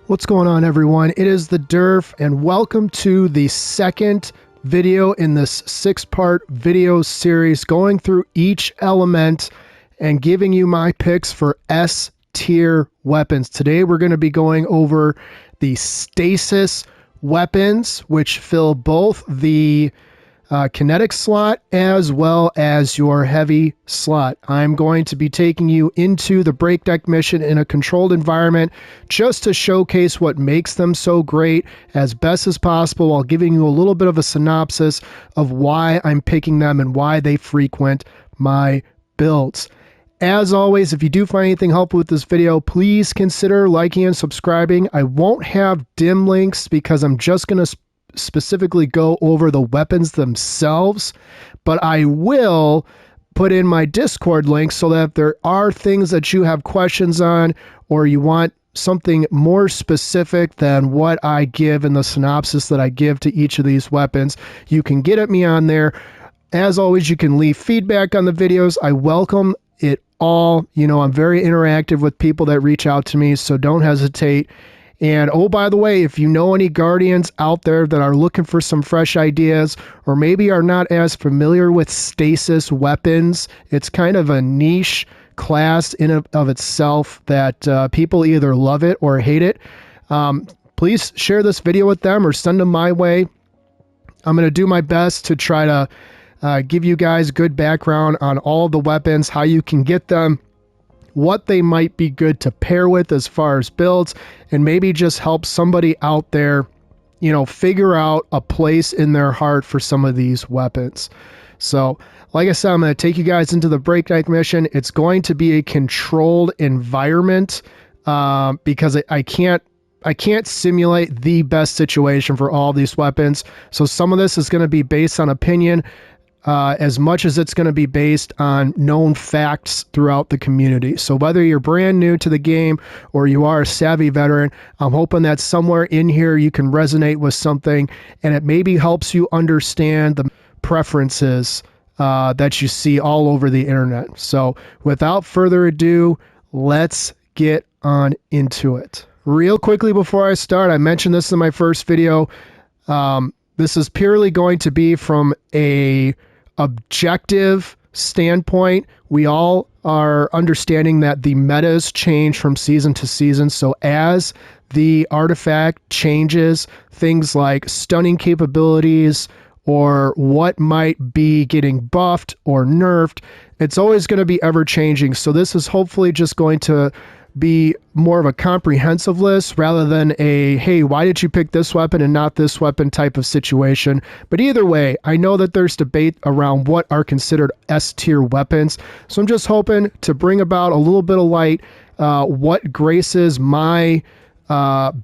What's going on, everyone? It is the Derf, and welcome to the second video in this six-part video series going through each element and giving you my picks for S-Tier weapons. Today we're going to be going over the Stasis weapons, which fill both the kinetic slot as well as your heavy slot. I'm going to be taking you into the break deck mission in a controlled environment just to showcase what makes them so great as best as possible, while giving you a little bit of a synopsis of why I'm picking them and why they frequent my builds. As always, if you do find anything helpful with this video, please consider liking and subscribing. I won't have dim links because I'm just going to specifically go over the weapons themselves, but I will put in my Discord link so that if there are things that you have questions on, or you want something more specific than what I give in the synopsis that I give to each of these weapons, you can get at me on there. As always, you can leave feedback on the videos. I welcome it all. You know, I'm very interactive with people that reach out to me, so don't hesitate. And oh, by the way, if you know any Guardians out there that are looking for some fresh ideas, or maybe are not as familiar with Stasis weapons, it's kind of a niche class in of itself that people either love it or hate it. Please share this video with them or send them my way. I'm going to do my best to try to give you guys good background on all the weapons, how you can get them, what they might be good to pair with as far as builds, and maybe just help somebody out there, you know, figure out a place in their heart for some of these weapons. So, like I said, I'm going to take you guys into the break deck mission. It's going to be a controlled environment because I can't simulate the best situation for all these weapons. So some of this is going to be based on opinion, as much as it's going to be based on known facts throughout the community. So whether you're brand new to the game or you are a savvy veteran, I'm hoping that somewhere in here you can resonate with something, and it maybe helps you understand the preferences that you see all over the internet. So without further ado, let's get on into it. Real quickly before I start, I mentioned this in my first video. This is purely going to be from a objective standpoint. We all are understanding that the metas change from season to season. So as the artifact changes, things like stunning capabilities or what might be getting buffed or nerfed, it's always going to be ever changing. So this is hopefully just going to be more of a comprehensive list rather than a, hey, why did you pick this weapon and not this weapon type of situation. But either way, I know that there's debate around what are considered S-tier weapons. So I'm just hoping to bring about a little bit of light, what graces my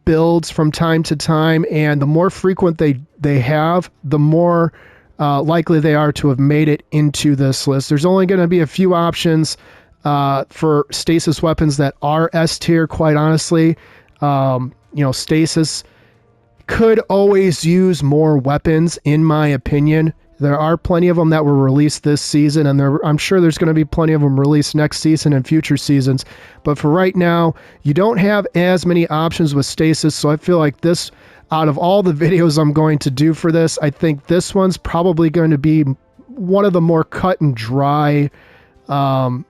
builds from time to time. And the more frequent they have, the more likely they are to have made it into this list. There's only going to be a few options for stasis weapons that are S-tier, quite honestly. You know, stasis could always use more weapons, in my opinion. There are plenty of them that were released this season, and I'm sure there's going to be plenty of them released next season and future seasons. But for right now, you don't have as many options with stasis, so I feel like this, out of all the videos I'm going to do for this, I think this one's probably going to be one of the more cut and dry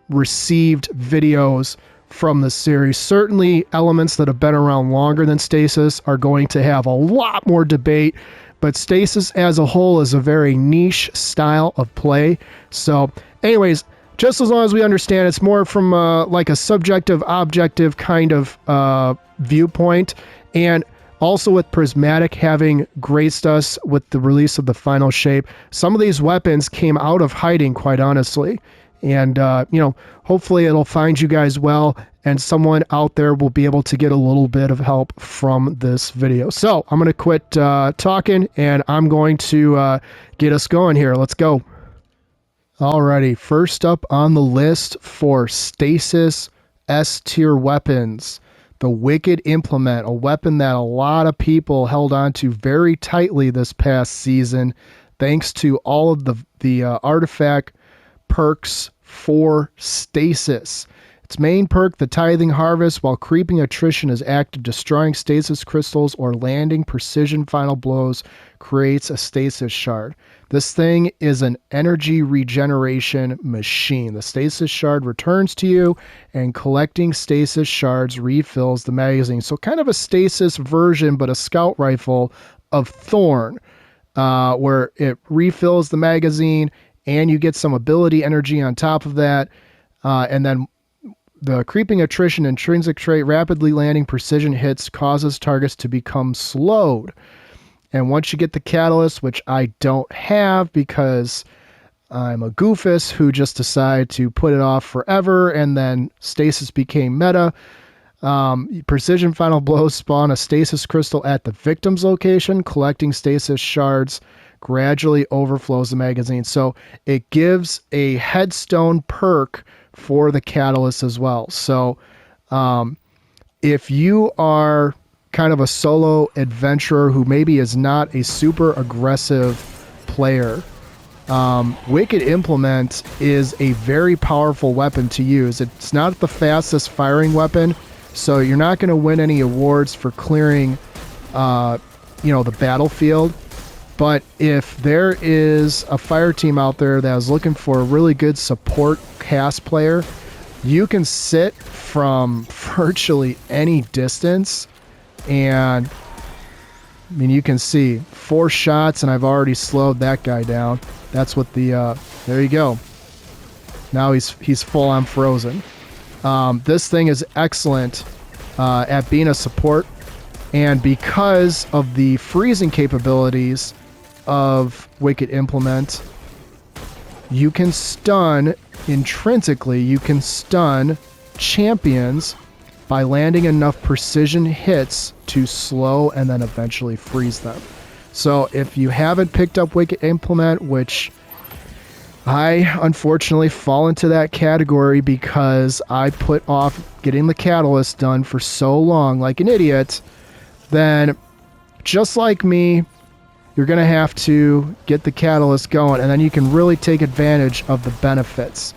received videos from the series. Certainly elements that have been around longer than stasis are going to have a lot more debate, but stasis as a whole is a very niche style of play. So anyways, just as long as we understand it's more from like a subjective objective kind of viewpoint, and also with Prismatic having graced us with the release of the final shape, some of these weapons came out of hiding, quite honestly. And, you know, hopefully it'll find you guys well, and someone out there will be able to get a little bit of help from this video. So I'm going to quit talking, and I'm going to get us going here. Let's go. Alrighty, first up on the list for Stasis S-tier weapons, the Wicked Implement, a weapon that a lot of people held on to very tightly this past season, thanks to all of the artifact perks for stasis. Its main perk, the Tithing Harvest, while creeping attrition is active, destroying stasis crystals or landing precision final blows, creates a stasis shard. This thing is an energy regeneration machine. The stasis shard returns to you, and collecting stasis shards refills the magazine. So kind of a stasis version, but a scout rifle of Thorn, where it refills the magazine and you get some ability energy on top of that. And then the creeping attrition intrinsic trait, rapidly landing precision hits, causes targets to become slowed. And once you get the catalyst, which I don't have because I'm a goofus who just decided to put it off forever, and then stasis became meta. Precision final blows spawn a stasis crystal at the victim's location. Collecting stasis shards gradually overflows the magazine. So it gives a headstone perk for the catalyst as well. So if you are kind of a solo adventurer who maybe is not a super aggressive player, Wicked Implement is a very powerful weapon to use. It's not the fastest firing weapon, so you're not going to win any awards for clearing the battlefield. But if there is a fire team out there that is looking for a really good support cast player, you can sit from virtually any distance. And I mean, you can see 4 shots and I've already slowed that guy down. That's what the, there you go. Now he's full on frozen. This thing is excellent at being a support. And because of the freezing capabilities of Wicked Implement, you can stun, intrinsically, you can stun champions by landing enough precision hits to slow and then eventually freeze them. So if you haven't picked up Wicked Implement, which I unfortunately fall into that category because I put off getting the catalyst done for so long like an idiot, then just like me, you're going to have to get the catalyst going, and then you can really take advantage of the benefits.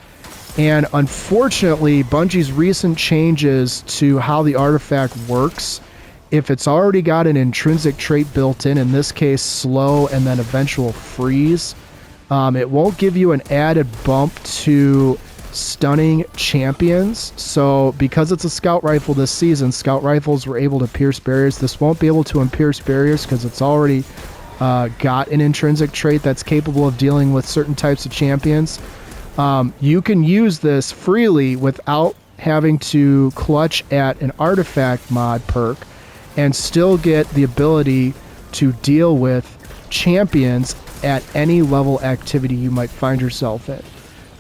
And unfortunately, Bungie's recent changes to how the artifact works, if it's already got an intrinsic trait built in this case slow and then eventual freeze, it won't give you an added bump to stunning champions. So because it's a scout rifle this season, scout rifles were able to pierce barriers. This won't be able to pierce barriers because it's already got an intrinsic trait that's capable of dealing with certain types of champions. You can use this freely without having to clutch at an artifact mod perk and still get the ability to deal with champions at any level activity you might find yourself in.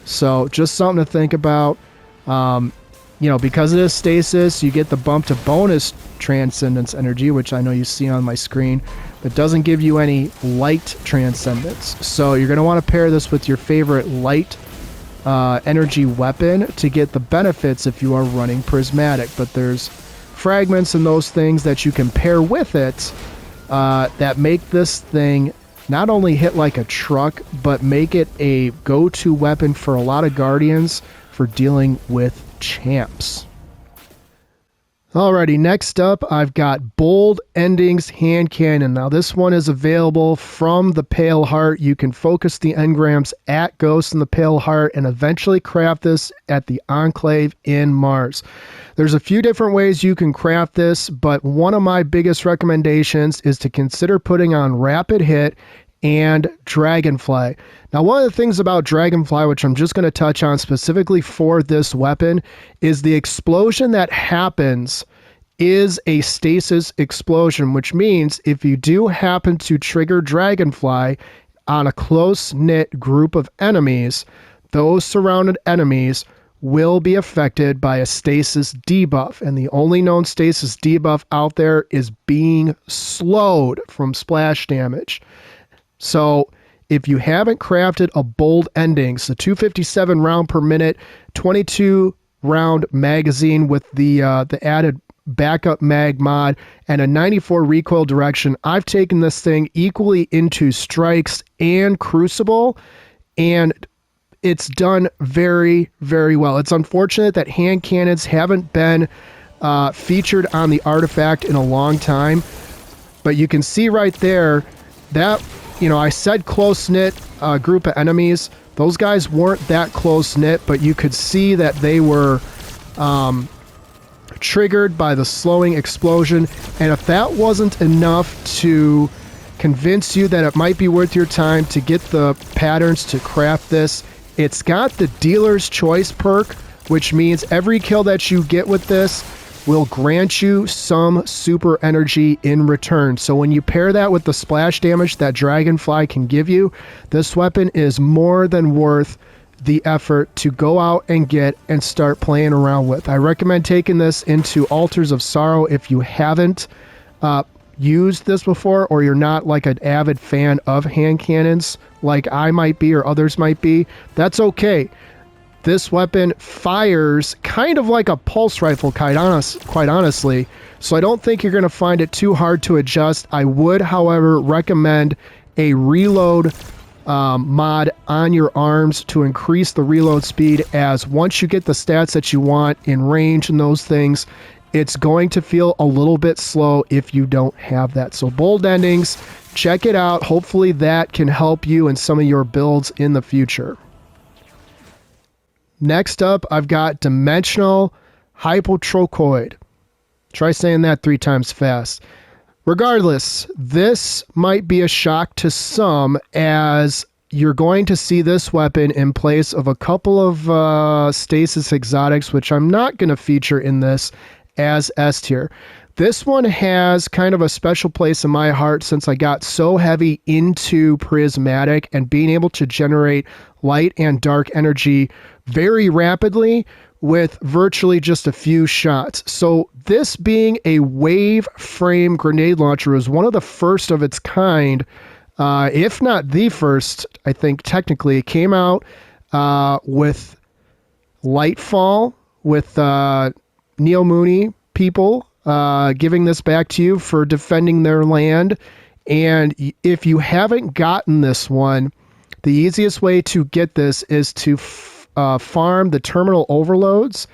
So just something to think about. Because it is stasis, you get the bump to bonus transcendence energy, which I know you see on my screen, but doesn't give you any light transcendence. So you're going to want to pair this with your favorite light energy weapon to get the benefits if you are running prismatic. But there's fragments and those things that you can pair with it that make this thing not only hit like a truck, but make it a go-to weapon for a lot of guardians for dealing with champs. Alrighty, next up I've got Bold Endings Hand Cannon. Now this one is available from the Pale Heart. You can focus the engrams at Ghost in the Pale Heart and eventually craft this at the Enclave in Mars. There's a few different ways you can craft this, but one of my biggest recommendations is to consider putting on Rapid Hit and Dragonfly. Now, one of the things about Dragonfly, which I'm just going to touch on specifically for this weapon, is the explosion that happens is a stasis explosion, which means if you do happen to trigger Dragonfly on a close-knit group of enemies, those surrounded enemies will be affected by a stasis debuff. And the only known stasis debuff out there is being slowed from splash damage. So if you haven't crafted a Bold Endings, the 257 round per minute, 22 round magazine with the added backup mag mod and a 94 recoil direction, I've taken this thing equally into Strikes and Crucible, and it's done very, very well. It's unfortunate that hand cannons haven't been featured on the artifact in a long time, but you can see right there that, you know, I said close-knit group of enemies. Those guys weren't that close-knit, but you could see that they were triggered by the slowing explosion. And if that wasn't enough to convince you that it might be worth your time to get the patterns to craft this, it's got the dealer's choice perk, which means every kill that you get with this will grant you some super energy in return. So when you pair that with the splash damage that Dragonfly can give you, this weapon is more than worth the effort to go out and get and start playing around with. I recommend taking this into Altars of Sorrow if you haven't used this before, or you're not like an avid fan of hand cannons like I might be or others might be. That's okay. This weapon fires kind of like a pulse rifle, quite honestly, so I don't think you're going to find it too hard to adjust. I would, however, recommend a reload mod on your arms to increase the reload speed, as once you get the stats that you want in range and those things, it's going to feel a little bit slow if you don't have that. So bold endings, check it out. Hopefully that can help you in some of your builds in the future. Next up, I've got Dimensional Hypotrochoid. Try saying that 3 times fast. Regardless, this might be a shock to some, as you're going to see this weapon in place of a couple of stasis exotics, which I'm not going to feature in this as S tier. This one has kind of a special place in my heart since I got so heavy into prismatic and being able to generate light and dark energy very rapidly with virtually just a few shots. So this being a wave frame grenade launcher was one of the first of its kind, if not the first. I think technically it came out with Lightfall, with Neomuni people giving this back to you for defending their land. And if you haven't gotten this one, the easiest way to get this is to farm the terminal overloads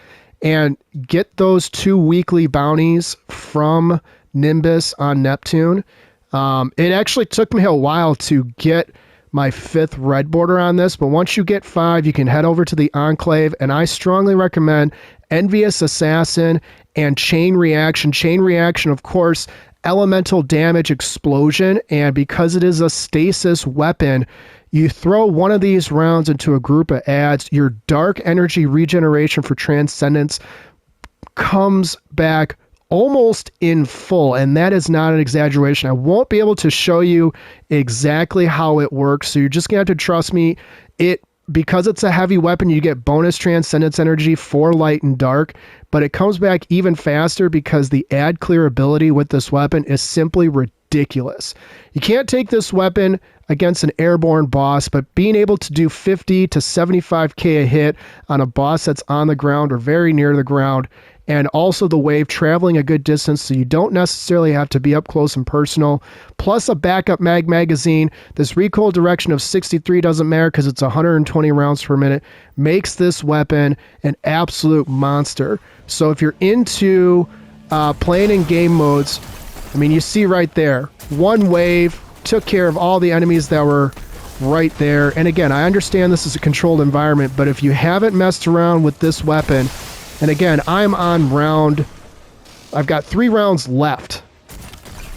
and get those 2 weekly bounties from Nimbus on Neptune. It actually took me a while to get my 5th red border on this, but once you get 5, you can head over to the Enclave, and I strongly recommend Envious Assassin and Chain Reaction. Chain Reaction, of course, elemental damage explosion, and because it is a stasis weapon, you throw one of these rounds into a group of adds, your dark energy regeneration for Transcendence comes back almost in full, and that is not an exaggeration. I won't be able to show you exactly how it works, so you're just gonna have to trust me. Because it's a heavy weapon, you get bonus Transcendence energy for light and dark, but it comes back even faster because the add clear ability with this weapon is simply ridiculous. You can't take this weapon against an airborne boss, but being able to do 50 to 75k a hit on a boss that's on the ground or very near the ground, and also the wave traveling a good distance so you don't necessarily have to be up close and personal, plus a backup magazine. This recoil direction of 63 doesn't matter because it's 120 rounds per minute, makes this weapon an absolute monster. So if you're into playing in game modes, I mean, you see right there, one wave took care of all the enemies that were right there. And again, I understand this is a controlled environment, but if you haven't messed around with this weapon, and again, I'm on I've got 3 rounds left,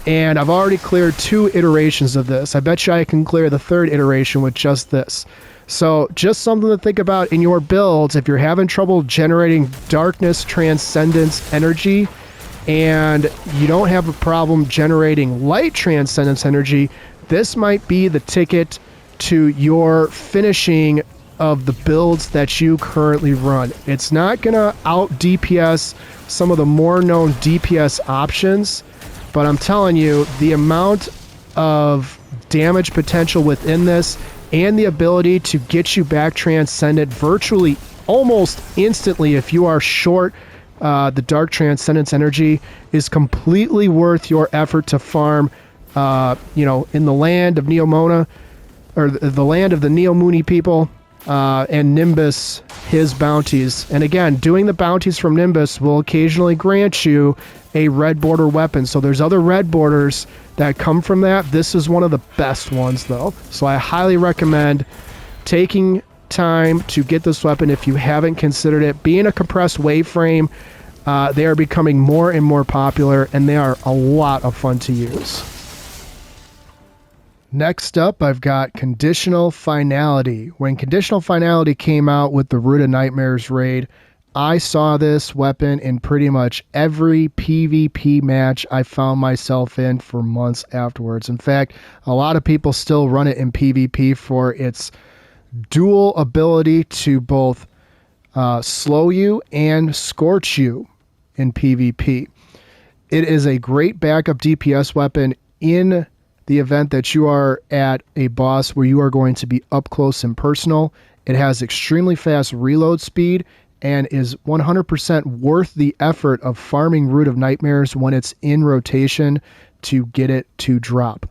and I've already cleared 2 iterations of this. I bet you I can clear the 3rd iteration with just this. So just something to think about in your builds. If you're having trouble generating darkness, transcendence energy, and you don't have a problem generating light transcendence energy, this might be the ticket to your finishing of the builds that you currently run. It's not gonna out DPS some of the more known DPS options, but I'm telling you, the amount of damage potential within this and the ability to get you back transcended virtually almost instantly if you are short the dark transcendence energy is completely worth your effort to farm in the land of Neomona, or the land of the Neomuni people. and Nimbus his bounties. And again, doing the bounties from Nimbus will occasionally grant you a red border weapon. So there's other red borders that come from that. This is one of the best ones though. So I highly recommend taking time to get this weapon if you haven't considered it. Being a compressed waveframe, they are becoming more and more popular, and they are a lot of fun to use. Next up, I've got Conditional Finality. When Conditional Finality came out with the Root of Nightmares raid, I saw this weapon in pretty much every PvP match I found myself in for months afterwards. In fact, a lot of people still run it in PvP for its dual ability to both slow you and scorch you in PvP. It is a great backup DPS weapon in the event that you are at a boss where you are going to be up close and personal. It has extremely fast reload speed and is 100% worth the effort of farming Root of Nightmares when it's in rotation to get it to drop.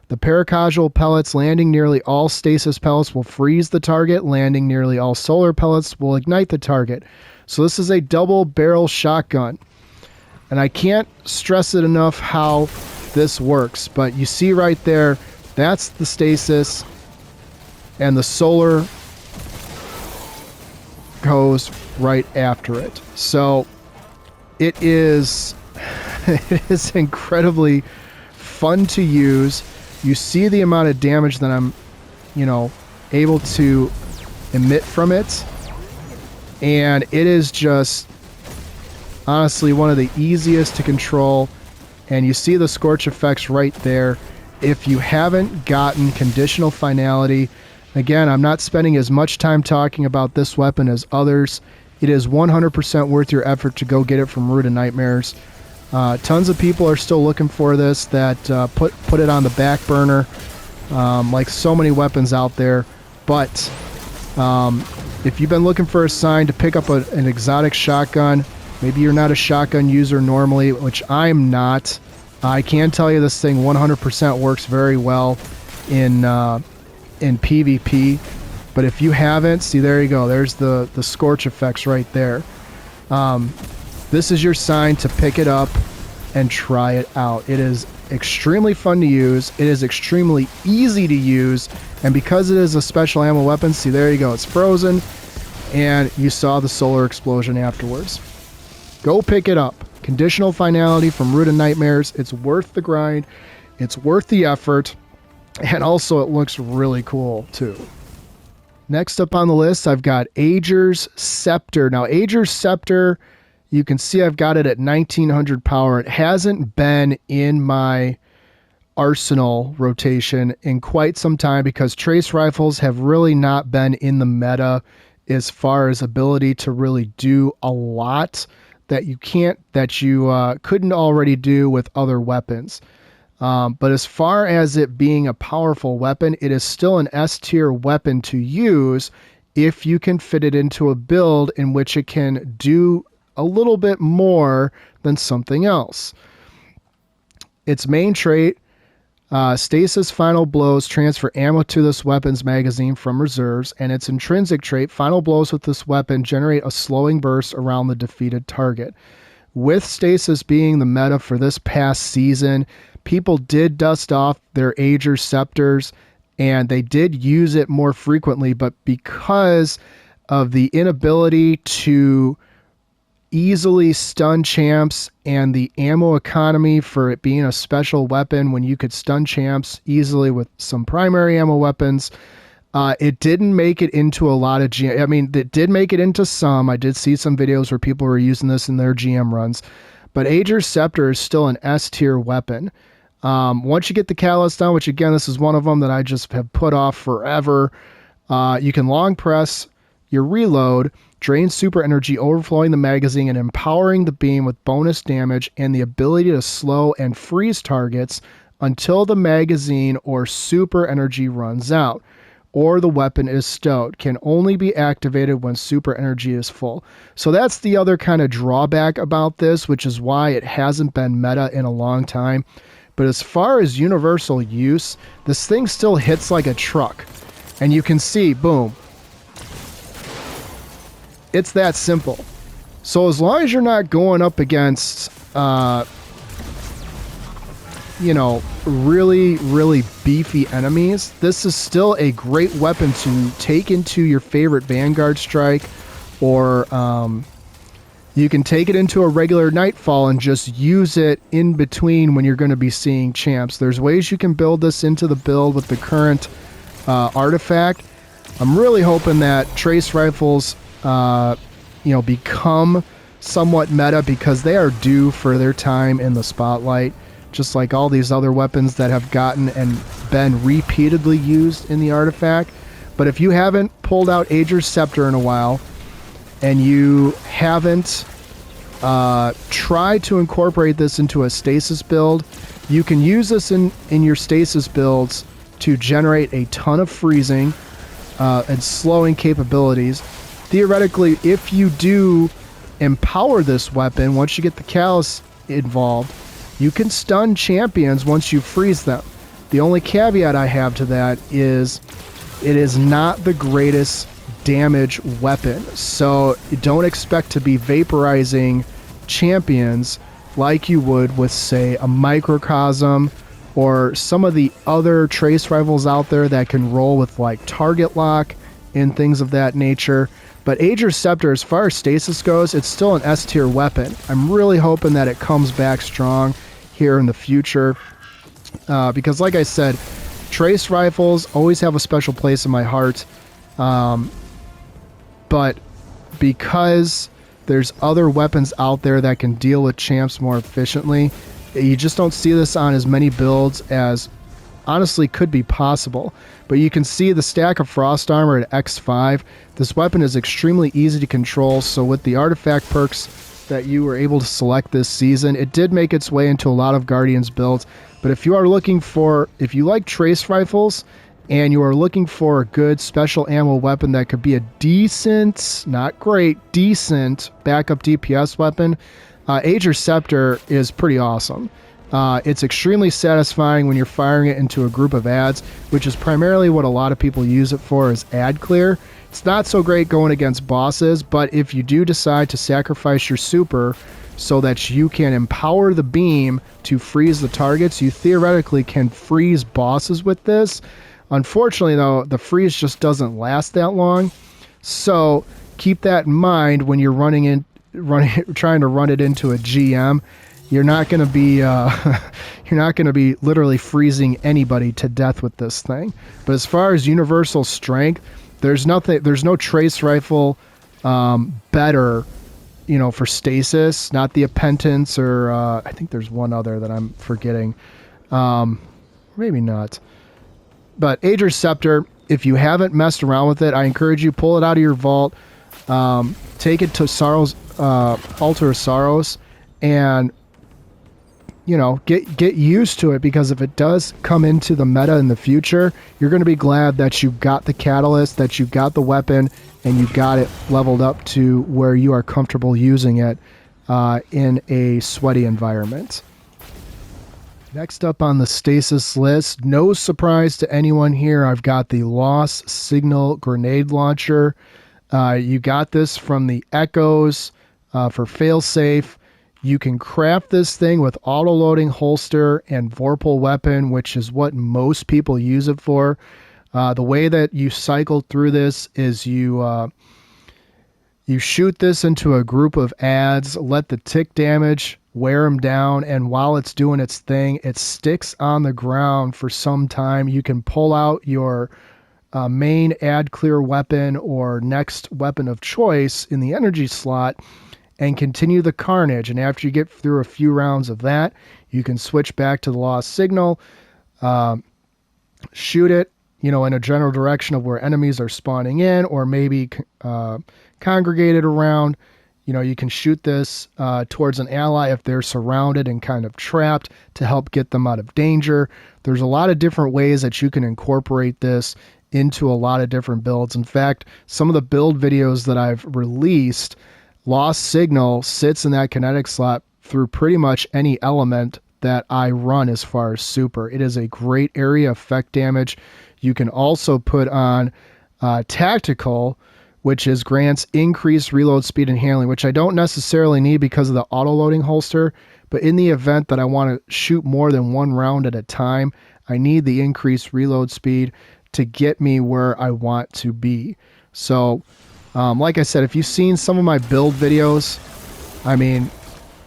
The paracasual pellets landing nearly all stasis pellets will freeze the target. Landing nearly all solar pellets will ignite the target. So this is a double barrel shotgun. And I can't stress it enough how this works. But you see right there, that's the stasis. And the solar goes right after it. So it is, it is incredibly fun to use. You see the amount of damage that I'm, able to emit from it. And it is just honestly one of the easiest to control. And you see the scorch effects right there. If you haven't gotten Conditional Finality, again, I'm not spending as much time talking about this weapon as others. It is 100% worth your effort to go get it from Root of Nightmares. Tons of people are still looking for this that put it on the back burner, like so many weapons out there. But if you've been looking for a sign to pick up an exotic shotgun, maybe you're not a shotgun user normally, which I'm not. I can tell you this thing 100% works very well in PvP. But if you haven't, see, there you go. There's the scorch effects right there. This is your sign to pick it up and try it out. It is extremely fun to use. It is extremely easy to use. And because it is a special ammo weapon, see, there you go. It's frozen. And you saw the solar explosion afterwards. Go pick it up. Conditional Finality from Root of Nightmares. It's worth the grind. It's worth the effort. And also it looks really cool too. Next up on the list, I've got Ager's Scepter. Now, Ager's Scepter, you can see I've got it at 1900 power. It hasn't been in my arsenal rotation in quite some time because trace rifles have really not been in the meta as far as ability to really do a lot that you couldn't already do with other weapons. But as far as it being a powerful weapon, it is still an S-tier weapon to use if you can fit it into a build in which it can do a little bit more than something else. Its main trait, Stasis Final Blows transfer ammo to this weapon's magazine from reserves, and its intrinsic trait, Final Blows with this weapon generate a slowing burst around the defeated target. With Stasis being the meta for this past season, people did dust off their Ager Scepters, and they did use it more frequently, but because of the inability to easily stun champs and the ammo economy for it being a special weapon when you could stun champs easily with some primary ammo weapons, it didn't make it into a lot of GM. I mean, it did make it into some. I did see some videos where people were using this in their GM runs, but Ager's Scepter is still an S-tier weapon. Once you get the catalyst done, which again, this is one of them that I just have put off forever, you can long press your reload, drain super energy, overflowing the magazine and empowering the beam with bonus damage and the ability to slow and freeze targets until the magazine or super energy runs out, or the weapon is stowed. Can only be activated when super energy is full. So that's the other kind of drawback about this, which is why it hasn't been meta in a long time. But as far as universal use, this thing still hits like a truck. And you can see, boom, It's that simple. So as long as you're not going up against, you know, really, really beefy enemies, this is still a great weapon to take into your favorite Vanguard strike, or you can take it into a regular Nightfall and just use it in between when you're going to be seeing champs. There's ways you can build this into the build with the current artifact. I'm really hoping that trace rifles, you know, become somewhat meta, because they are due for their time in the spotlight, just like all these other weapons that have gotten and been repeatedly used in the artifact. But if you haven't pulled out Ager's Scepter in a while, and you haven't tried to incorporate this into a stasis build, you can use this in your stasis builds to generate a ton of freezing and slowing capabilities. Theoretically, if you do empower this weapon, once you get the Callus involved, you can stun champions once you freeze them. The only caveat I have to that is it is not the greatest damage weapon, so don't expect to be vaporizing champions like you would with, say, a Microcosm or some of the other trace rifles out there that can roll with like target lock and things of that nature. But Ager's Scepter, as far as stasis goes, it's still an S-tier weapon. I'm really hoping that it comes back strong here in the future, because like I said, trace rifles always have a special place in my heart. But because there's other weapons out there that can deal with champs more efficiently, you just don't see this on as many builds as honestly could be possible. But you can see the stack of Frost Armor at X5. This weapon is extremely easy to control, so with the artifact perks that you were able to select this season, it did make its way into a lot of Guardians builds. But if you are looking for, if you like trace rifles, and you are looking for a good special ammo weapon that could be a decent, not great, decent backup DPS weapon, Ager's Scepter is pretty awesome. It's extremely satisfying when you're firing it into a group of ads, which is primarily what a lot of people use it for, is ad clear. It's not so great going against bosses, but if you do decide to sacrifice your super so that you can empower the beam to freeze the targets, you theoretically can freeze bosses with this. Unfortunately, though, the freeze just doesn't last that long, so keep that in mind when you're trying to run it into a GM. You're not going to be you're not going to be literally freezing anybody to death with this thing. But as far as universal strength, there's no trace rifle better, you know, for stasis. Not the Appentance, or I think there's one other that I'm forgetting. Maybe not. But Ager's Scepter, if you haven't messed around with it, I encourage you, pull it out of your vault, take it to Sorrow's Altar of Sorrows, and you know, get used to it, because if it does come into the meta in the future, you're going to be glad that you got the catalyst, that you got the weapon, and you got it leveled up to where you are comfortable using it in a sweaty environment. Next up on the stasis list, no surprise to anyone here, I've got the Lost Signal Grenade Launcher. You got this from the Echoes for failsafe. You can craft this thing with auto-loading holster and Vorpal weapon, which is what most people use it for. The way that you cycle through this is you shoot this into a group of ads, let the tick damage wear them down, and while it's doing its thing, it sticks on the ground for some time. You can pull out your main ad clear weapon or next weapon of choice in the energy slot and continue the carnage. And after you get through a few rounds of that, you can switch back to the Lost Signal, shoot it, you know, in a general direction of where enemies are spawning in, or maybe congregated around. You know, you can shoot this towards an ally if they're surrounded and kind of trapped, to help get them out of danger. There's a lot of different ways that you can incorporate this into a lot of different builds. In fact, some of the build videos that I've released, Lost Signal sits in that kinetic slot through pretty much any element that I run as far as super. It is a great area effect damage. You can also put on tactical, which is grants increased reload speed and handling, which I don't necessarily need because of the auto-loading holster, but in the event that I want to shoot more than one round at a time, I need the increased reload speed to get me where I want to be. So, like I said, if you've seen some of my build videos, I mean,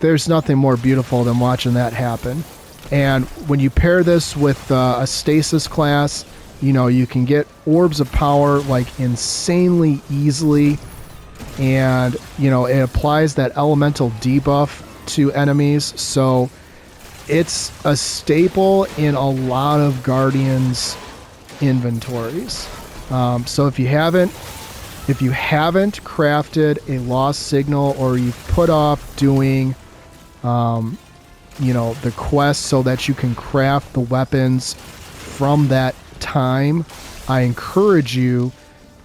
there's nothing more beautiful than watching that happen. And when you pair this with a stasis class, you know, you can get orbs of power like insanely easily, and you know, it applies that elemental debuff to enemies, so it's a staple in a lot of Guardians inventories. So if you haven't crafted a lost signal, or you've put off doing you know, the quest so that you can craft the weapons from that time, I encourage you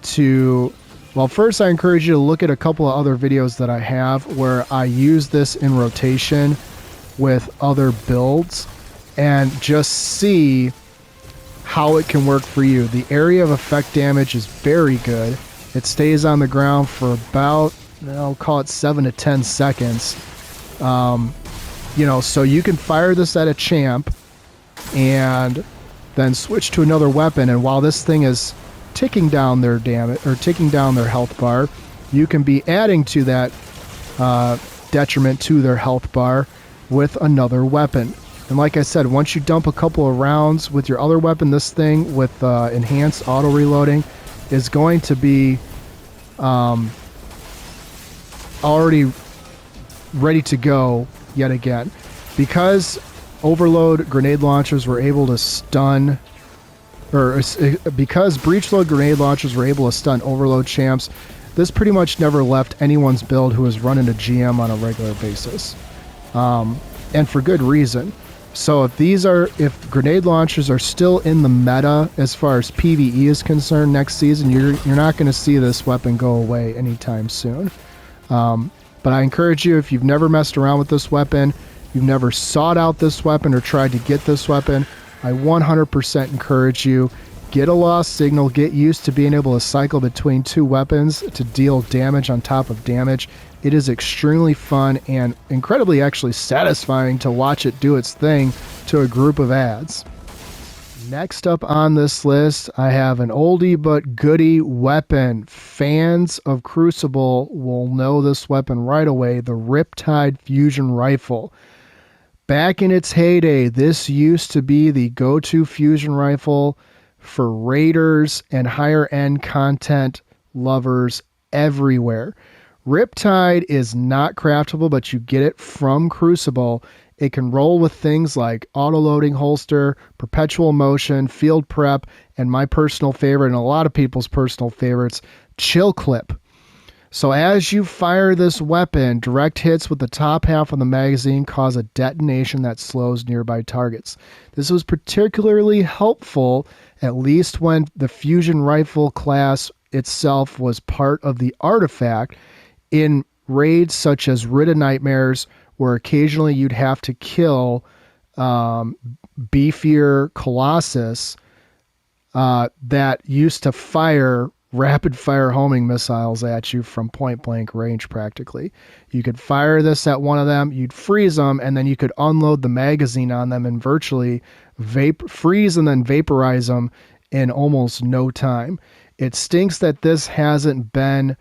to, well, first I encourage you to look at a couple of other videos that I have where I use this in rotation with other builds and just see how it can work for you. The area of effect damage is very good. It stays on the ground for about, I'll call it 7 to 10 seconds. You know, so you can fire this at a champ and then switch to another weapon, and while this thing is ticking down their damage or ticking down their health bar, you can be adding to that detriment to their health bar with another weapon. And like I said, once you dump a couple of rounds with your other weapon, this thing with enhanced auto reloading is going to be already ready to go yet again. Because overload grenade launchers were able to stun, or because breach load grenade launchers were able to stun overload champs, this pretty much never left anyone's build who was running a GM on a regular basis, and for good reason. So if grenade launchers are still in the meta as far as PvE is concerned next season, you're not going to see this weapon go away anytime soon. But I encourage you, if you've never messed around with this weapon, you've never sought out this weapon or tried to get this weapon, I 100% encourage you, get a lost signal, get used to being able to cycle between two weapons to deal damage on top of damage. It is extremely fun and incredibly actually satisfying to watch it do its thing to a group of ads. Next up on this list, I have an oldie but goodie weapon. Fans of Crucible will know this weapon right away, the Riptide Fusion Rifle. Back in its heyday, this used to be the go-to fusion rifle for raiders and higher-end content lovers everywhere. Riptide is not craftable, but you get it from Crucible. It can roll with things like auto-loading holster, perpetual motion, field prep, and my personal favorite, and a lot of people's personal favorites, chill clip. So as you fire this weapon, direct hits with the top half of the magazine cause a detonation that slows nearby targets. This was particularly helpful, at least when the fusion rifle class itself was part of the artifact, in raids such as Rid of Nightmares, where occasionally you'd have to kill beefier Colossus that used to fire rapid fire homing missiles at you from point blank range practically. You could fire this at one of them, you'd freeze them, and then you could unload the magazine on them and virtually freeze and then vaporize them in almost no time. It stinks that this hasn't been,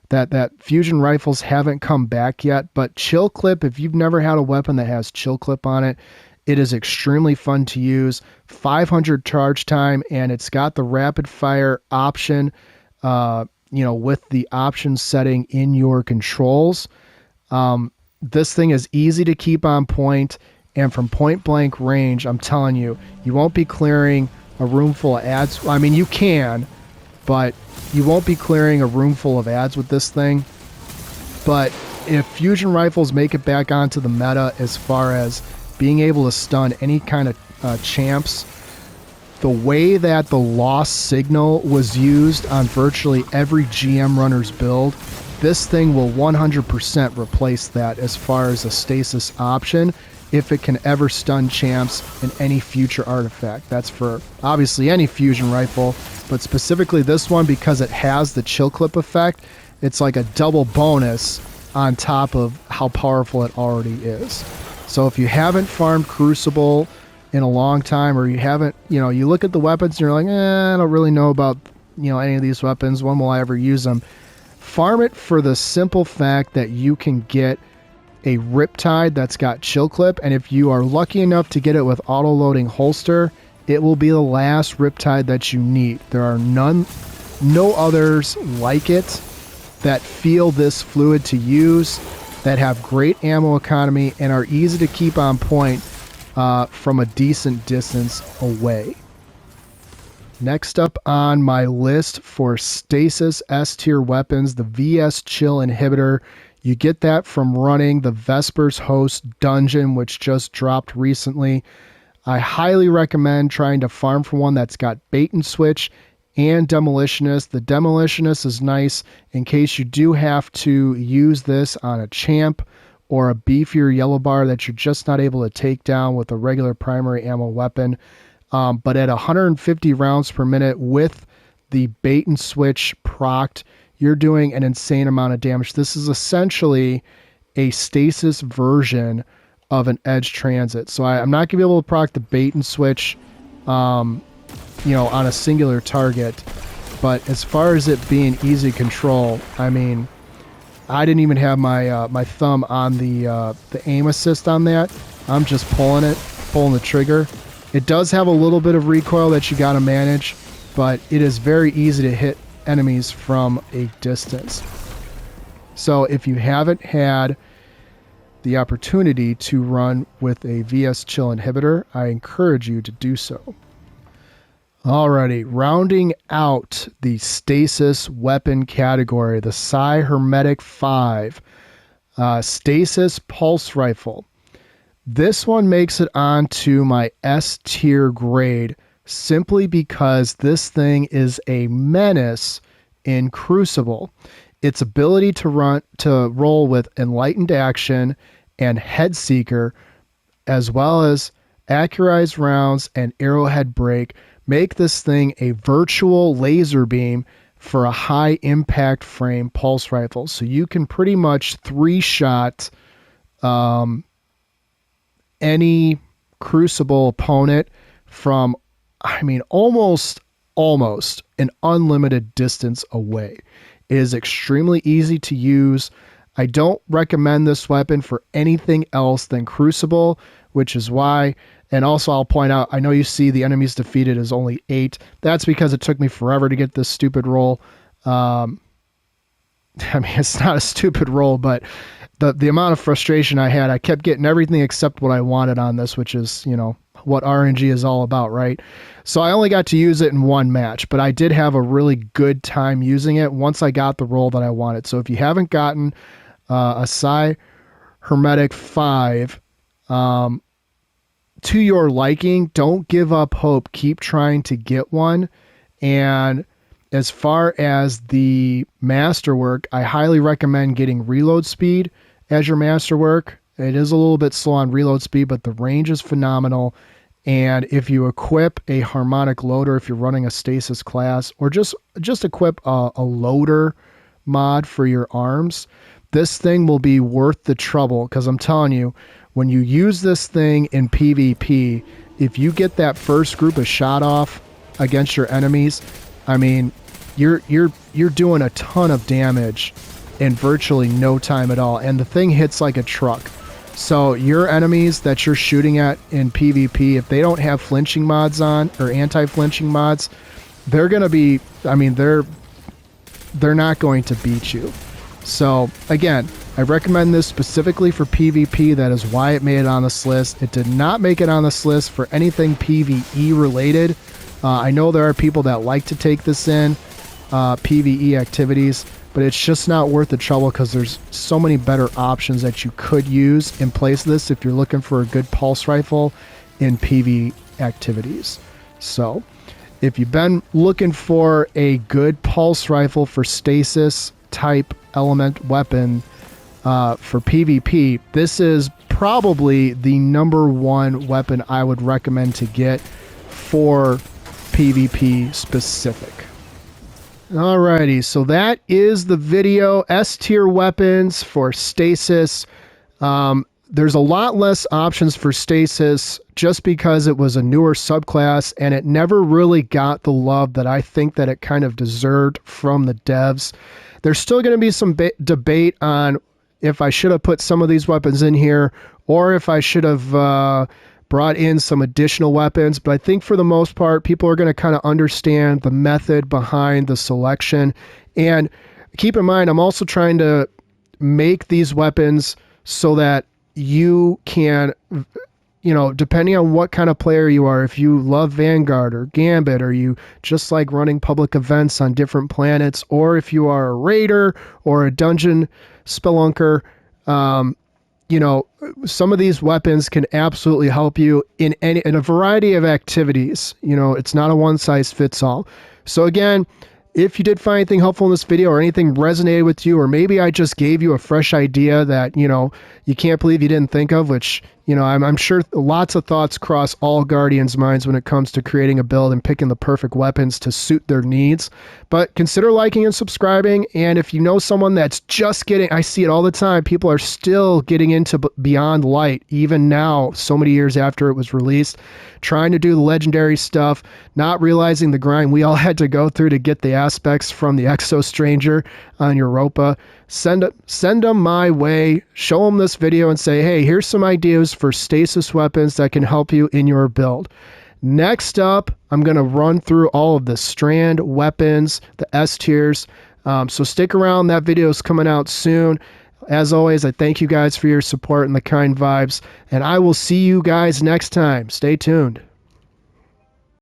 that fusion rifles haven't come back yet, but chill clip, if you've never had a weapon that has chill clip on it, it is extremely fun to use. 500 charge time, and it's got the rapid fire option, with the option setting in your controls. This thing is easy to keep on point, and from point blank range, I'm telling you, you won't be clearing a room full of ads. I mean, you can, but you won't be clearing a room full of ads with this thing. But if fusion rifles make it back onto the meta as far as being able to stun any kind of champs, the way that the lost signal was used on virtually every GM runner's build, this thing will 100% replace that as far as a stasis option. if it can ever stun champs in any future artifact. That's for obviously any fusion rifle, but specifically this one because it has the chill clip effect. It's like a double bonus on top of how powerful it already is. So if you haven't farmed Crucible in a long time, or you haven't, you know, you look at the weapons and you're like, I don't really know about, you know, any of these weapons. When will I ever use them? Farm it for the simple fact that you can get a Riptide that's got chill clip, and if you are lucky enough to get it with auto-loading holster, it will be the last Riptide that you need. There are no others like it that feel this fluid to use, that have great ammo economy, and are easy to keep on point from a decent distance away. Next up on my list for Stasis S-Tier Weapons, the VS Chill Inhibitor. You get that from running the Vespers Host dungeon, which just dropped recently. I highly recommend trying to farm for one that's got Bait and Switch and Demolitionist. The Demolitionist is nice in case you do have to use this on a champ or a beefier yellow bar that you're just not able to take down with a regular primary ammo weapon. But at 150 rounds per minute with the Bait and Switch procced, you're doing an insane amount of damage. This is essentially a stasis version of an edge transit. So I'm not going to be able to proc the Bait and Switch, you know, on a singular target. But as far as it being easy control, I mean, I didn't even have my my thumb on the aim assist on that. I'm just pulling the trigger. It does have a little bit of recoil that you got to manage, but it is very easy to hit enemies from a distance. So if you haven't had the opportunity to run with a VS Chill Inhibitor, I encourage you to do so. Alrighty, rounding out the Stasis weapon category, the Psi Hermetic V Stasis Pulse Rifle. This one makes it onto my S-tier grade simply because this thing is a menace in Crucible. Its ability to roll with Enlightened Action and Head Seeker, as well as Accurized Rounds and Arrowhead Break, make this thing a virtual laser beam for a high impact frame pulse rifle. So you can pretty much three-shot any Crucible opponent from, I mean, almost an unlimited distance away. It is extremely easy to use. I don't recommend this weapon for anything else than Crucible, which is why, and also I'll point out, I know you see the enemies defeated is only 8. That's because it took me forever to get this stupid roll. I mean, it's not a stupid roll, but the amount of frustration I had, I kept getting everything except what I wanted on this, which is, you know, what RNG is all about, right? So I only got to use it in one match, but I did have a really good time using it once I got the roll that I wanted. So if you haven't gotten a Psi Hermetic V to your liking, don't give up hope. Keep trying to get one. And as far as the masterwork, I highly recommend getting reload speed as your masterwork. It is a little bit slow on reload speed, but the range is phenomenal. And if you equip a harmonic loader, if you're running a stasis class, or just equip a loader mod for your arms, this thing will be worth the trouble. Because I'm telling you, when you use this thing in PvP, if you get that first group of shot off against your enemies, I mean, you're doing a ton of damage in virtually no time at all. And the thing hits like a truck. So your enemies that you're shooting at in PvP, if they don't have flinching mods on, or anti-flinching mods, they're going to be, I mean, they're not going to beat you. So again, I recommend this specifically for PvP. That is why it made it on this list. It did not make it on this list for anything PvE related. I know there are people that like to take this in PvE activities, but it's just not worth the trouble because there's so many better options that you could use in place of this if you're looking for a good pulse rifle in PvE activities. So if you've been looking for a good pulse rifle for stasis type element weapon for PvP, this is probably the #1 weapon I would recommend to get for PvP specific. Alrighty, so that is the video. S-tier weapons for stasis. There's a lot less options for stasis just because it was a newer subclass and it never really got the love that I think that it kind of deserved from the devs. There's still going to be some debate on if I should have put some of these weapons in here or if I should have brought in some additional weapons, but I think for the most part, people are going to kind of understand the method behind the selection. And keep in mind, I'm also trying to make these weapons so that you can, you know, depending on what kind of player you are, if you love Vanguard or Gambit, or you just like running public events on different planets, or if you are a raider or a dungeon spelunker, you know, some of these weapons can absolutely help you in a variety of activities. You know, it's not a one size fits all. So again, if you did find anything helpful in this video or anything resonated with you, or maybe I just gave you a fresh idea that, you know, you can't believe you didn't think of, which, you know, I'm sure lots of thoughts cross all Guardians' minds when it comes to creating a build and picking the perfect weapons to suit their needs. But consider liking and subscribing. And if you know someone that's just getting, I see it all the time, people are still getting into Beyond Light, even now, so many years after it was released, trying to do the legendary stuff, not realizing the grind we all had to go through to get the aspects from the Exo Stranger on Europa. Send them my way, show them this video and say, hey, here's some ideas for stasis weapons that can help you in your build. Next up, I'm going to run through all of the strand weapons, the S tiers. So stick around. That video is coming out soon. As always, I thank you guys for your support and the kind vibes, and I will see you guys next time. Stay tuned.